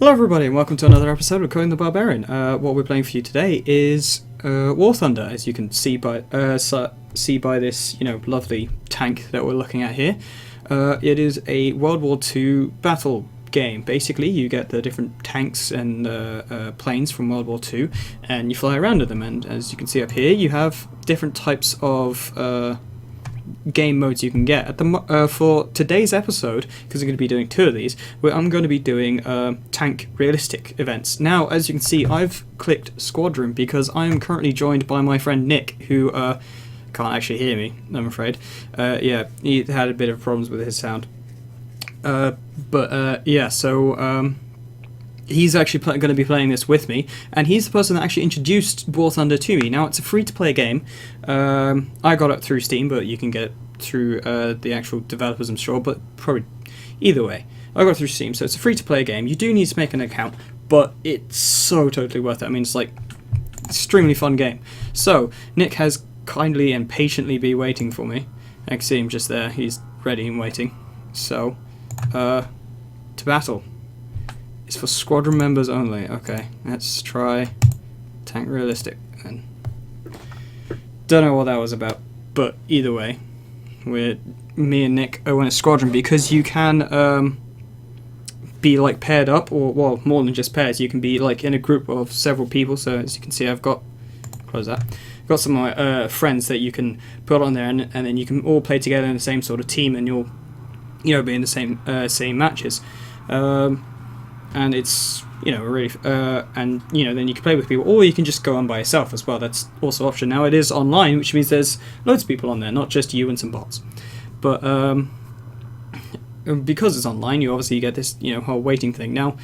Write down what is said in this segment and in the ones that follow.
Hello everybody and welcome to another episode of Coding the Barbarian. What we're playing for you today is War Thunder, as you can see by this lovely tank that we're looking at here. It is a World War II battle game. Basically, you get the different tanks and planes from World War II, and you fly around in them. And as you can see up here, you have different types of game modes you can get. For today's episode, because I'm going to be doing two of these, I'm going to be doing tank realistic events. Now, as you can see, I've clicked Squadron because I am currently joined by my friend Nick, who can't actually hear me, I'm afraid. Yeah, he had a bit of problems with his sound. He's actually going to be playing this with me, and he's the person that actually introduced War Thunder to me. Now, it's a free-to-play game. I got it through Steam, but you can get it through the actual developers, I'm sure, but probably either way. I got it through Steam, so it's a free-to-play game. You do need to make an account, but it's so totally worth it. I mean, it's like extremely fun game. So, Nick has kindly and patiently been waiting for me. I can see him just there. He's ready and waiting. So, to battle. It's for squadron members only. Okay, let's try tank realistic then. Don't know what that was about, but either way, me and Nick are in a squadron because you can be like paired up, or well, more than just pairs. You can be like in a group of several people. So as you can see, I've got got some of my friends that you can put on there, and then you can all play together in the same sort of team, and you'll be in the same matches. And it's really and then you can play with people, or you can just go on by yourself as well. That's also an option. Now it is online, which means there's loads of people on there, not just you and some bots. But because it's online, you obviously get this whole waiting thing. Now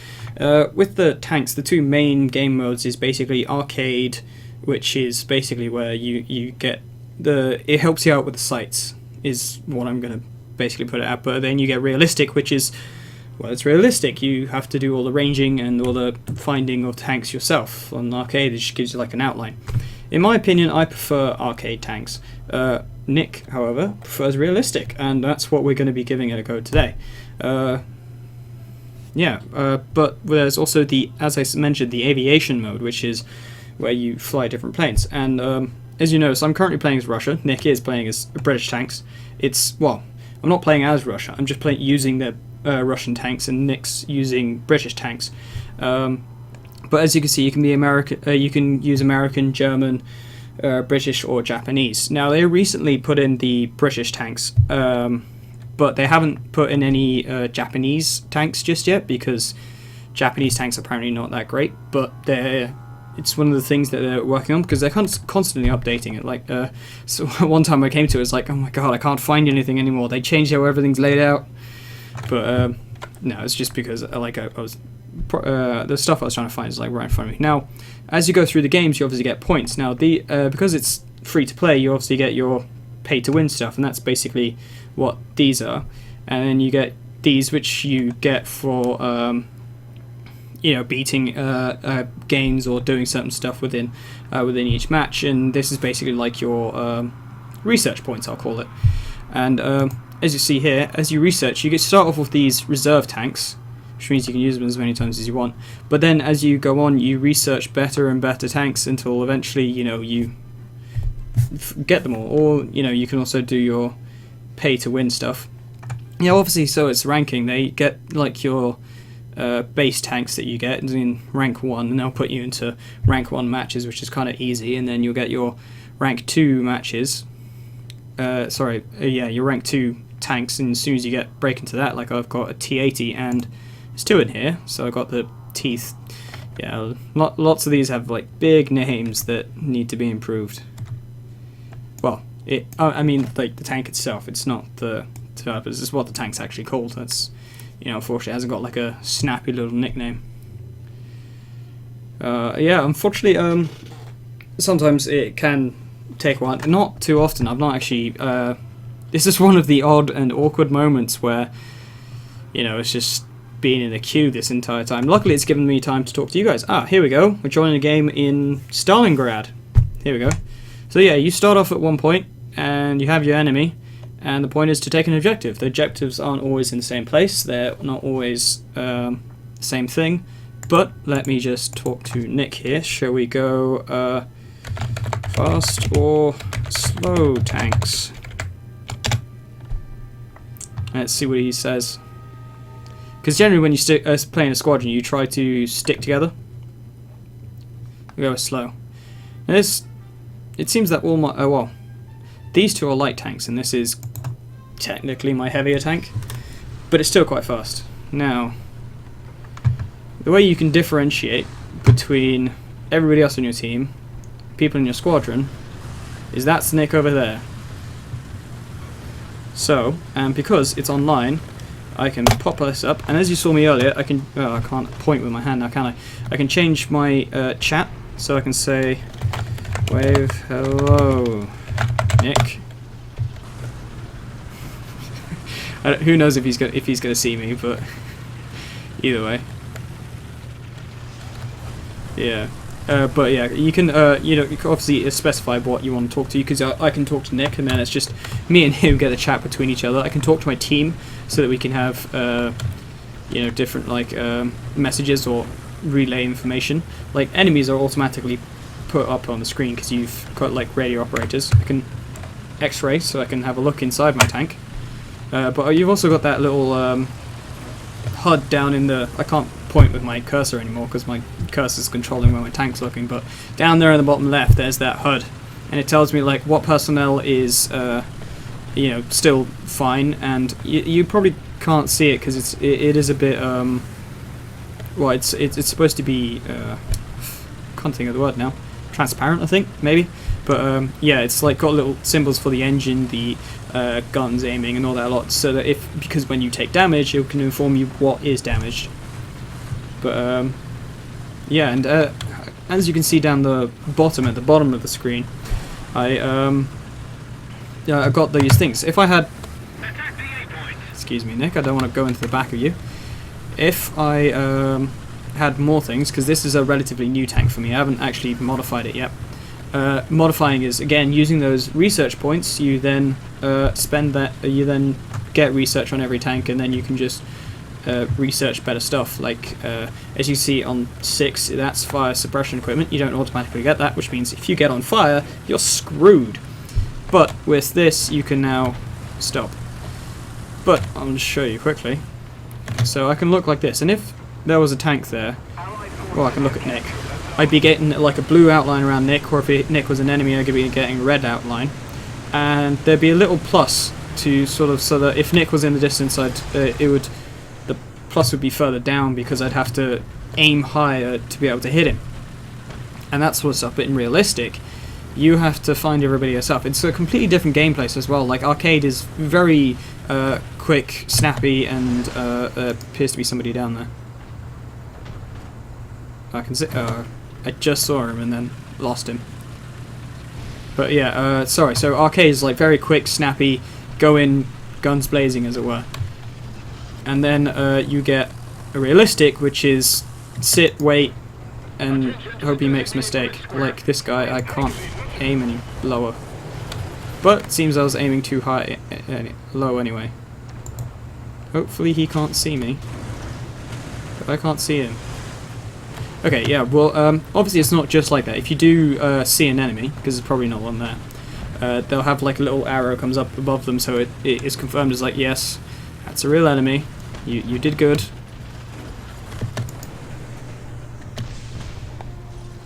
with the tanks, the two main game modes is basically arcade, which is basically where you get it helps you out with the sights, is what I'm going to basically put it at. But then you get realistic, which is, well, it's realistic. You have to do all the ranging and all the finding of tanks yourself. On arcade, it just gives you like an outline. In my opinion, I prefer arcade tanks. Nick, however, prefers realistic, and that's what we're going to be giving it a go today. But there's also as I mentioned, the aviation mode, which is where you fly different planes. And as you know, so I'm currently playing as Russia. Nick is playing as British tanks. I'm not playing as Russia. I'm just using the Russian tanks, and Nick's using British tanks. But as you can see, you can be American. You can use American, German, British, or Japanese. Now they recently put in the British tanks, but they haven't put in any Japanese tanks just yet, because Japanese tanks are apparently not that great. But it's one of the things that they're working on, because they're constantly updating it. So one time I came to it, it's like, oh my god, I can't find anything anymore. They changed how everything's laid out. But no, it's just because I was the stuff I was trying to find is like right in front of me. Now, as you go through the games, you obviously get points. Now, because it's free to play, you obviously get your pay to win stuff, and that's basically what these are. And then you get these, which you get for beating games or doing certain stuff within each match. And this is basically like your research points, I'll call it. And as you see here, as you research, you start off with these reserve tanks, which means you can use them as many times as you want. But then as you go on, you research better and better tanks until eventually, you get them all. Or, you can also do your pay-to-win stuff. Obviously, so it's ranking. They get, like, your base tanks that you get in rank 1, and they'll put you into rank 1 matches, which is kind of easy. And then you'll get your rank 2 matches. Your rank 2 tanks, and as soon as you break into that, like I've got a T80, and there's 2 in here, so I got the teeth. Yeah, lots of these have like big names that need to be improved. Well, I mean, like the tank itself, it's not the developers, it's what the tank's actually called. That's, unfortunately, it hasn't got like a snappy little nickname. Unfortunately, sometimes it can take a while. Not too often. I've not actually. This is one of the odd and awkward moments where, it's just been in a queue this entire time. Luckily, it's given me time to talk to you guys. Here we go. We're joining a game in Stalingrad. Here we go. So yeah, you start off at one point, and you have your enemy, and the point is to take an objective. The objectives aren't always in the same place. They're not always the same thing. But let me just talk to Nick here. Shall we go fast or slow tanks? Let's see what he says. Because generally when you play in a squadron, you try to stick together. We go with slow. Now it seems that all my... Oh, well. These two are light tanks, and this is technically my heavier tank. But it's still quite fast. Now, the way you can differentiate between everybody else on your team, people in your squadron, is that's Nick over there. So, and because it's online, I can pop this up, and as you saw me earlier, I can... Oh, I can't point with my hand now, can I? I can change my chat, so I can say, wave hello, Nick. Who knows if he's gonna see me, but either way. Yeah. But yeah, you can you can obviously specify what you want to talk to, because I can talk to Nick, and then it's just me and him get a chat between each other. I can talk to my team so that we can have different like messages or relay information. Like enemies are automatically put up on the screen because you've got like radio operators. I can X-ray so I can have a look inside my tank. But you've also got that little HUD down in the... I can't point with my cursor anymore because my cursor's controlling where my tank's looking, but down there in the bottom left there's that HUD, and it tells me like what personnel is still fine, and you probably can't see it because it is a bit well, it's supposed to be can't think of the word now, transparent I think, maybe, but yeah, it's like got little symbols for the engine, the guns aiming and all that a lot, so that because when you take damage it can inform you what is damaged. But yeah, and as you can see down the bottom, at the bottom of the screen, I got these things. If I had... Excuse me, Nick, I don't want to go into the back of you. If I had more things, because this is a relatively new tank for me, I haven't actually modified it yet. Modifying is, again, using those research points. You then spend that, you then get research on every tank, and then you can just research better stuff. Like as you see on 6, that's fire suppression equipment. You don't automatically get that, which means if you get on fire, you're screwed. But with this, you can now stop. But I'll just show you quickly. So I can look like this, and if there was a tank there, well, I can look at Nick. I'd be getting like a blue outline around Nick, or if Nick was an enemy, I'd be getting a red outline. And there'd be a little plus to sort of, so that if Nick was in the distance, the plus would be further down because I'd have to aim higher to be able to hit him. And that sort of stuff. But in realistic, you have to find everybody yourself. It's a completely different gameplay as well. Like arcade is very quick, snappy, and there appears to be somebody down there. I can see. I just saw him and then lost him. But yeah, sorry. So arcade is like very quick, snappy, go in, guns blazing, as it were. And then you get a realistic, which is sit, wait, and hope he makes a mistake. Like this guy, I can't aim any lower. But it seems I was aiming too high, low anyway. Hopefully he can't see me. But I can't see him. Okay, yeah, well, obviously it's not just like that. If you do see an enemy, because there's probably not one there, they'll have like a little arrow comes up above them, so it is confirmed as like, yes, that's a real enemy. You did good.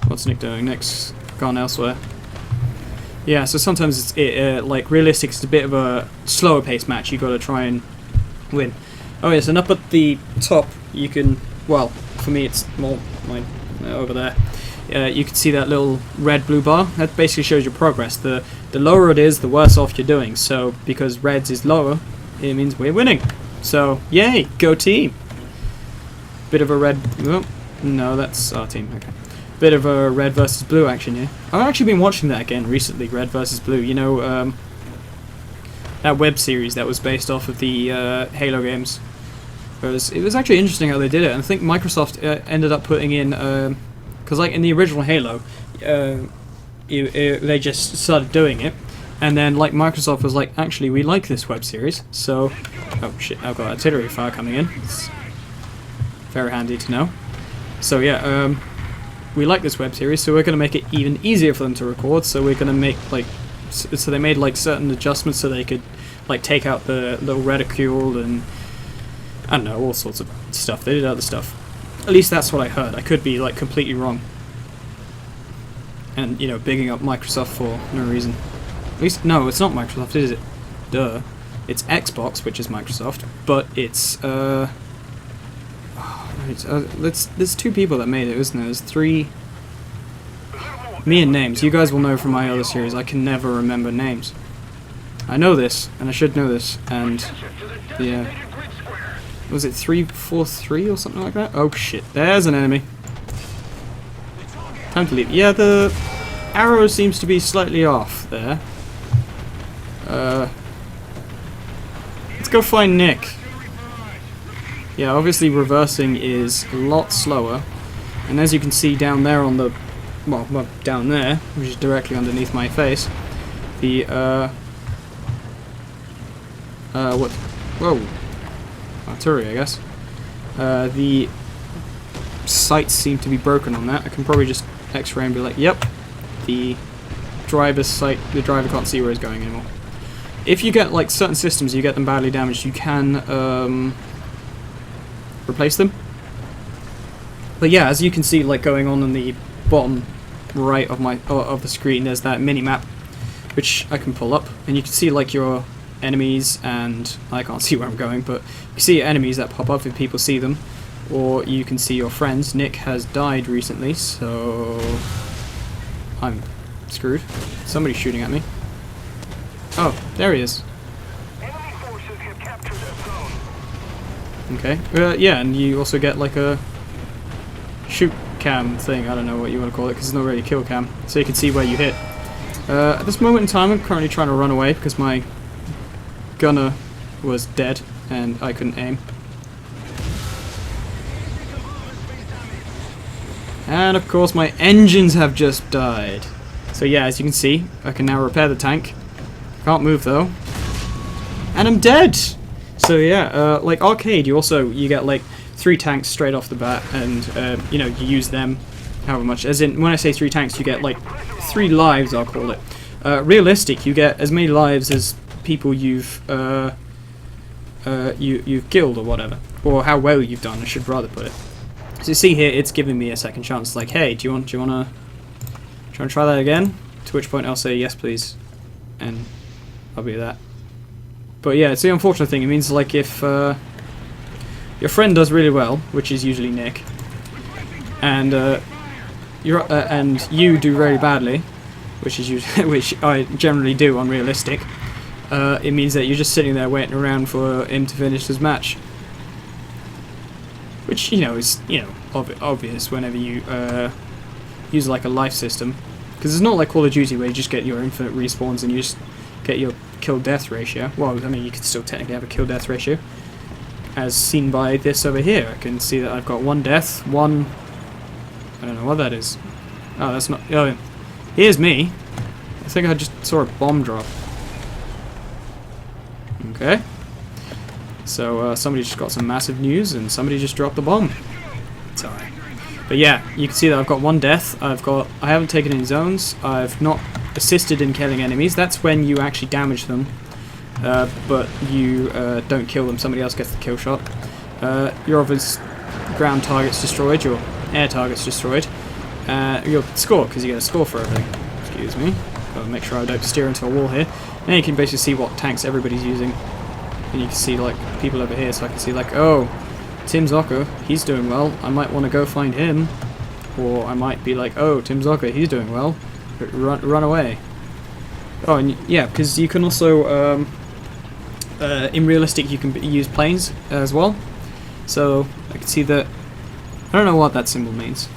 What's Nick doing? Nick's gone elsewhere. Yeah, so sometimes it's like realistic. It's a bit of a slower paced match. You got to try and win. Oh yes, and up at the top you can. Well, for me it's more over there. You can see that little red-blue bar. That basically shows your progress. The lower it is, the worse off you're doing. So because reds is lower, it means we're winning. So yay, go team! Bit of a red. Oh, no, that's our team. Okay. Bit of a red versus blue action here. I've actually been watching that again recently, red versus blue. You know, that web series that was based off of the Halo games. It was actually interesting how they did it, and I think Microsoft ended up putting in, because like in the original Halo, they just started doing it, and then like Microsoft was like, actually we like this web series, so, oh shit, I've got artillery fire coming in. It's very handy to know. So yeah, we like this web series, so we're going to make it even easier for them to record. So we're going to make like, so they made like certain adjustments so they could like take out the little reticule and I don't know, all sorts of stuff. They did other stuff. At least that's what I heard. I could be like completely wrong. And you know, bigging up Microsoft for no reason. At least no, it's not Microsoft, is it? Duh. It's Xbox, which is Microsoft, but it's there's two people that made it, isn't there? There's three. Me and names. You guys will know from my other series. I can never remember names. I know this, and I should know this, and yeah. Was it 343 or something like that? Oh shit! There's an enemy. Time to leave. Yeah, the arrow seems to be slightly off there. Let's go find Nick. Yeah, obviously reversing is a lot slower, and as you can see down there on the, well, down there, which is directly underneath my face, the, what, whoa, artillery, I guess, the sights seem to be broken on that. I can probably just x-ray and be like, yep, the driver's sight, the driver can't see where he's going anymore. If you get, like, certain systems, you get them badly damaged, you can, replace them. But yeah, as you can see, like going on in the bottom right of my of the screen, there's that mini map, which I can pull up, and you can see like your enemies, and I can't see where I'm going, but you can see your enemies that pop up if people see them, or you can see your friends. Nick has died recently, so I'm screwed. Somebody's shooting at me. Oh, there he is. Okay, yeah, and you also get like a shoot cam thing, I don't know what you want to call it, because it's not really a kill cam, so you can see where you hit. At this moment in time, I'm currently trying to run away because my gunner was dead and I couldn't aim. And of course my engines have just died. So yeah, as you can see, I can now repair the tank. Can't move though. And I'm dead! So yeah, like Arcade, you get like 3 tanks straight off the bat, and you know, you use them however much. As in, when I say 3 tanks, you get like 3 lives, I'll call it. Realistic, you get as many lives as people you've killed or whatever, or how well you've done, I should rather put it. So you see here, it's giving me a second chance. Like, hey, do you wanna try that again? To which point I'll say yes, please, and I'll be that. But yeah, it's the unfortunate thing. It means like if your friend does really well, which is usually Nick, and you do very badly, which is usually, which I generally do on realistic, it means that you're just sitting there waiting around for him to finish his match. Which, you know, is, you know, obvious whenever you use like a life system, because it's not like Call of Duty where you just get your infinite respawns and you just get your kill-death ratio. Well, I mean, you could still technically have a kill-death ratio, as seen by this over here. I can see that I've got 1 death, 1... I don't know what that is. Oh, that's not... Oh, here's me. I think I just saw a bomb drop. Okay. So, somebody just got some massive news, and somebody just dropped a bomb. It's alright. But yeah, you can see that I've got 1 death, I haven't taken any zones, I've not assisted in killing enemies. That's when you actually damage them, but you don't kill them, somebody else gets the kill shot. Your obvious ground target's destroyed, your air target's destroyed. You'll score, because you get a score for everything. Excuse me, gotta make sure I don't steer into a wall here. Now you can basically see what tanks everybody's using. And you can see like people over here, so I can see like, oh, Tim Zocker, he's doing well, I might want to go find him. Or I might be like, oh, Tim Zocker, he's doing well, run away. Oh, and yeah, because you can also, in realistic, you can use planes as well. So I can see that, I don't know what that symbol means,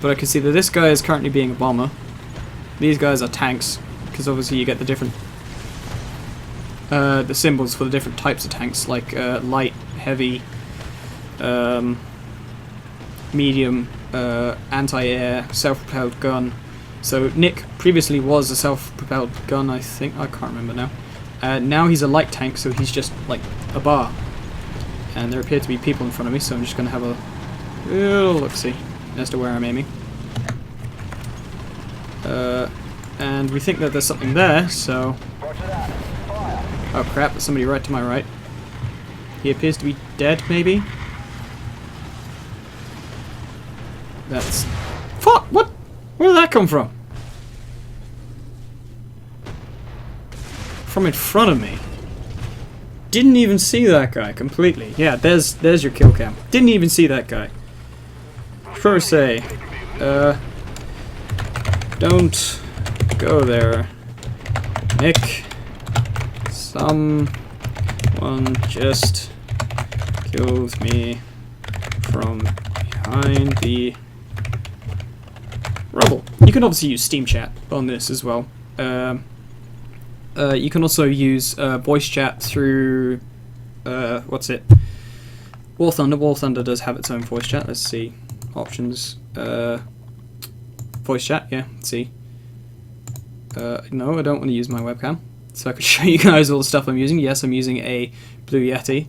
but I can see that this guy is currently being a bomber. These guys are tanks, because obviously you get the different the symbols for the different types of tanks, like light, heavy, medium, anti-air, self-propelled gun. So Nick previously was a self-propelled gun, I think. I can't remember now. Now he's a light tank, so he's just like a bar. And there appear to be people in front of me, so I'm just going to have a little look-see as to where I'm aiming. And we think that there's something there, so... Oh crap, there's somebody right to my right. He appears to be dead, maybe? That's... Fuck! What? Where did that come from? From in front of me. Didn't even see that guy completely. Yeah, there's your kill cam. Didn't even see that guy. Pro say, don't go there, Nick. Someone just killed me from behind the rubble. You can obviously use Steam chat on this as well. You can also use voice chat through what's it? War Thunder. War Thunder does have its own voice chat. Let's see. Options. Voice chat, yeah, let's see. No, I don't want to use my webcam. So I could show you guys all the stuff I'm using. Yes, I'm using a Blue Yeti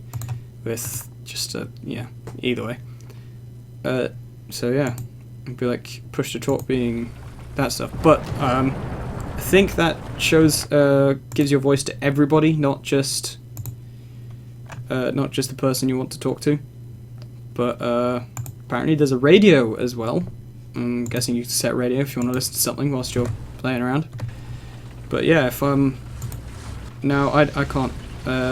with just a, yeah, either way. So yeah, it'd be like push to talk being that stuff. But I think that shows, gives your voice to everybody, not just the person you want to talk to. But apparently there's a radio as well. I'm guessing you can set radio if you want to listen to something whilst you're playing around. But yeah, if now I can't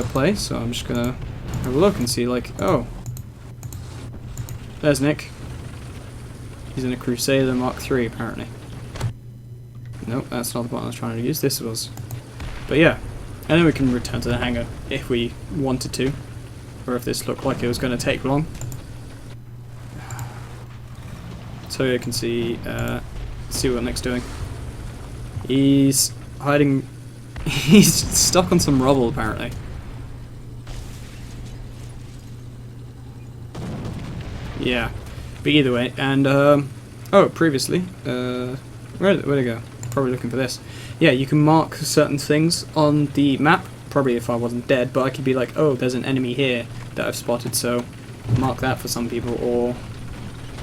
play, so I'm just gonna have a look and see, like, oh, there's Nick. He's in a Crusader Mark III apparently. Nope, that's not the button I was trying to use. This was. But yeah, and then we can return to the hangar if we wanted to, or if this looked like it was going to take long. So you can see what Nick's doing. He's hiding. He's stuck on some rubble apparently. Yeah, but either way, and oh, previously, where'd it go? Probably looking for this. Yeah, you can mark certain things on the map. Probably if I wasn't dead, but I could be like, oh, there's an enemy here that I've spotted, so mark that for some people. Or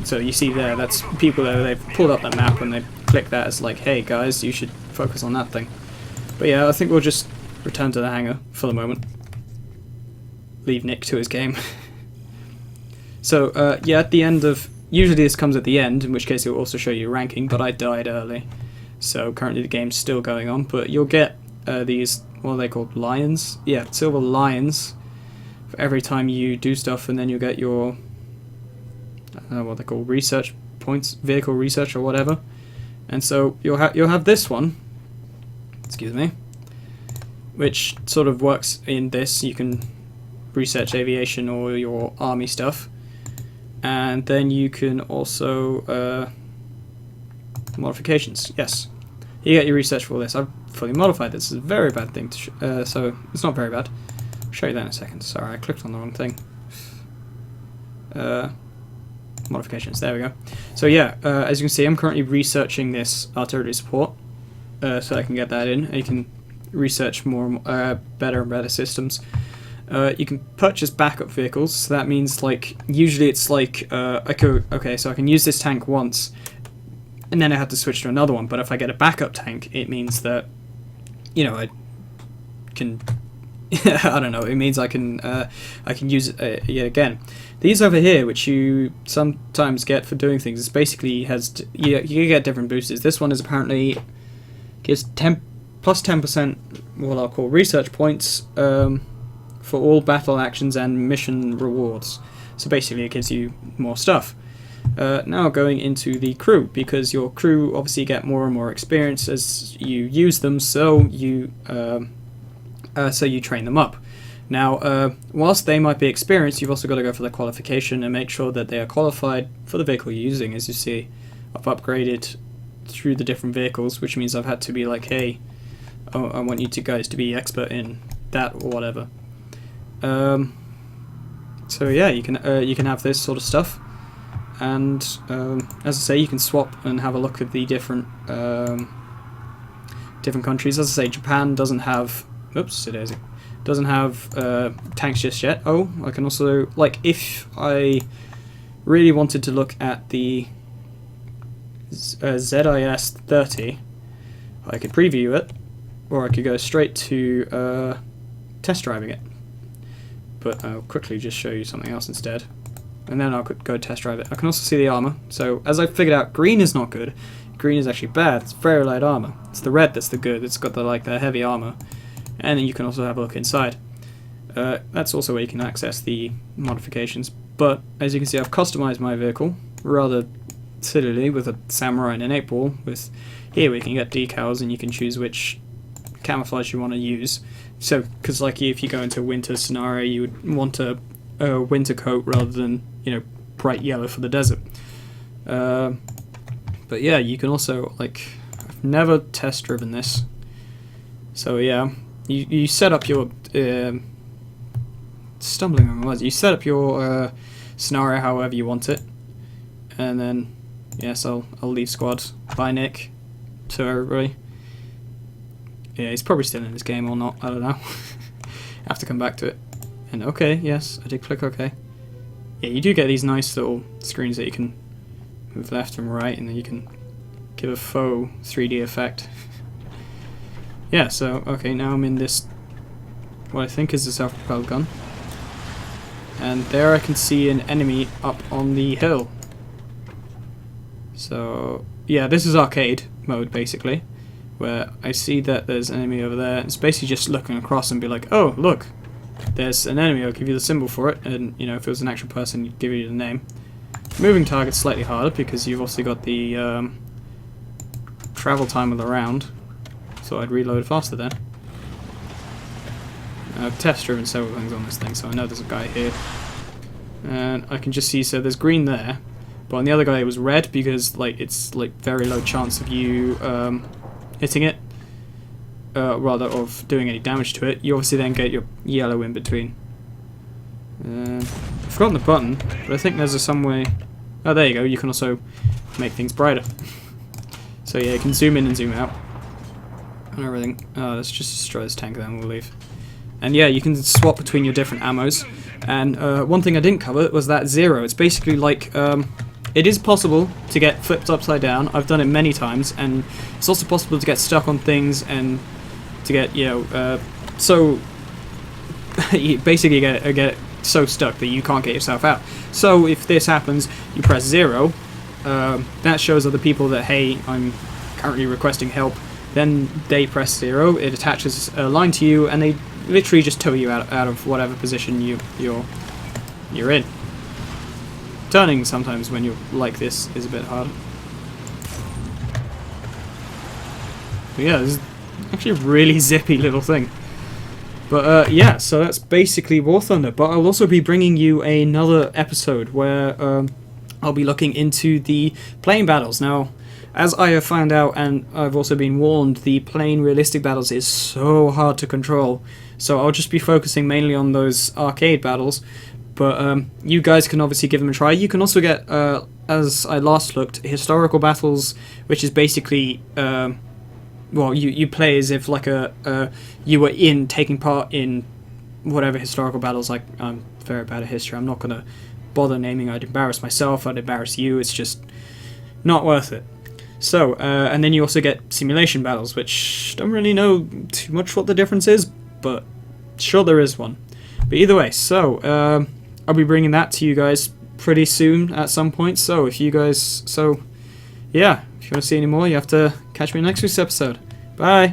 so you see there, that's people there. They've pulled up that map and they click that as like, hey guys, you should focus on that thing. But yeah, I think we'll just return to the hangar for the moment. Leave Nick to his game. So yeah, at the end of, usually this comes at the end, in which case it will also show you ranking, but I died early. So currently the game's still going on, but you'll get these, what are they called, lions? Yeah, silver lions for every time you do stuff, and then you'll get your, I don't know what they're called, research points, vehicle research or whatever. And so you'll have this one, excuse me, which sort of works in this. You can research aviation or your army stuff, and then you can also modifications. Yes, you get your research for all this. I've fully modified this. It's a very bad thing to so it's not very bad. I'll show you that in a second. Sorry, I clicked on the wrong thing. Modifications, there we go. So yeah, as you can see, I'm currently researching this artillery support, so I can get that in. And you can research more better and better systems. You can purchase backup vehicles, so that means, like, usually it's like, okay, so I can use this tank once, and then I have to switch to another one, but if I get a backup tank, it means that, you know, I can, I don't know, it means I can use it yet again. These over here, which you sometimes get for doing things, is basically you get different boosters. This one is apparently gives plus 10% what I'll call research points for all battle actions and mission rewards. So basically it gives you more stuff. Now going into the crew, because your crew obviously get more and more experience as you use them, so you train them up. Now, whilst they might be experienced, you've also got to go for the qualification and make sure that they are qualified for the vehicle you're using. As you see, I've upgraded through the different vehicles, which means I've had to be like, hey, I want you guys to be expert in that or whatever. So yeah, you can have this sort of stuff, and as I say, you can swap and have a look at the different countries. As I say, Japan doesn't have. Oops, it is. Doesn't have tanks just yet. Oh, I can also, like, if I really wanted to look at the ZIS 30, I could preview it, or I could go straight to test driving it. But I'll quickly just show you something else instead, and then I'll go test drive it. I can also see the armor. So as I figured out, green is not good. Green is actually bad. It's very light armor. It's the red that's the good. It's got the heavy armor, and then you can also have a look inside. That's also where you can access the modifications. But as you can see, I've customized my vehicle rather sillily with a samurai and an 8-ball. With here we can get decals, and you can choose which camouflage you want to use. So, because like if you go into a winter scenario, you would want a winter coat rather than, you know, bright yellow for the desert. But yeah, you can also, like, I've never test driven this. So yeah, you set up your stumbling on words. You set up your scenario however you want it, and then yes, I'll leave squad. Bye Nick to everybody. Yeah, he's probably still in this game or not, I don't know. I have to come back to it. And okay, yes, I did click OK. Yeah, you do get these nice little screens that you can move left and right, and then you can give a faux 3D effect. Yeah, so, okay, now I'm in this, what I think is a self-propelled gun. And there I can see an enemy up on the hill. So, yeah, this is arcade mode, basically, where I see that there's an enemy over there. It's basically just looking across and be like, oh, look, there's an enemy, I'll give you the symbol for it, and, you know, if it was an actual person, you'd give you the name. Moving target's slightly harder, because you've also got the travel time of the round, so I'd reload faster then. I've test-driven several things on this thing, so I know there's a guy here. And I can just see, so there's green there, but on the other guy it was red, because, like, it's, like, very low chance of you hitting it. Rather of doing any damage to it. You obviously then get your yellow in between. I've forgotten the button, but I think there's some way. Oh, there you go. You can also make things brighter. So yeah, you can zoom in and zoom out and everything. Let's just destroy this tank, then we'll leave. And yeah, you can swap between your different ammos. And one thing I didn't cover was that 0. It's basically like it is possible to get flipped upside down. I've done it many times, and it's also possible to get stuck on things and to get, you know, so you basically get so stuck that you can't get yourself out. So if this happens, you press 0. That shows other people that, hey, I'm currently requesting help. Then they press 0. It attaches a line to you, and they literally just tow you out of whatever position you're in. Turning sometimes when you're like this is a bit hard. But yeah, this is actually a really zippy little thing. But yeah, so that's basically War Thunder. But I'll also be bringing you another episode where I'll be looking into the plane battles. Now, as I have found out, and I've also been warned, the plane realistic battles is so hard to control. So I'll just be focusing mainly on those arcade battles. But you guys can obviously give them a try. You can also get, as I last looked, historical battles, which is basically, well, you play as if like you were taking part in whatever historical battles. Like, I'm very bad at history. I'm not going to bother naming. I'd embarrass myself. I'd embarrass you. It's just not worth it. So, and then you also get simulation battles, which don't really know too much what the difference is, but sure there is one. But either way, so I'll be bringing that to you guys pretty soon at some point. So if you guys, yeah, if you want to see any more, you have to catch me in next week's episode. Bye!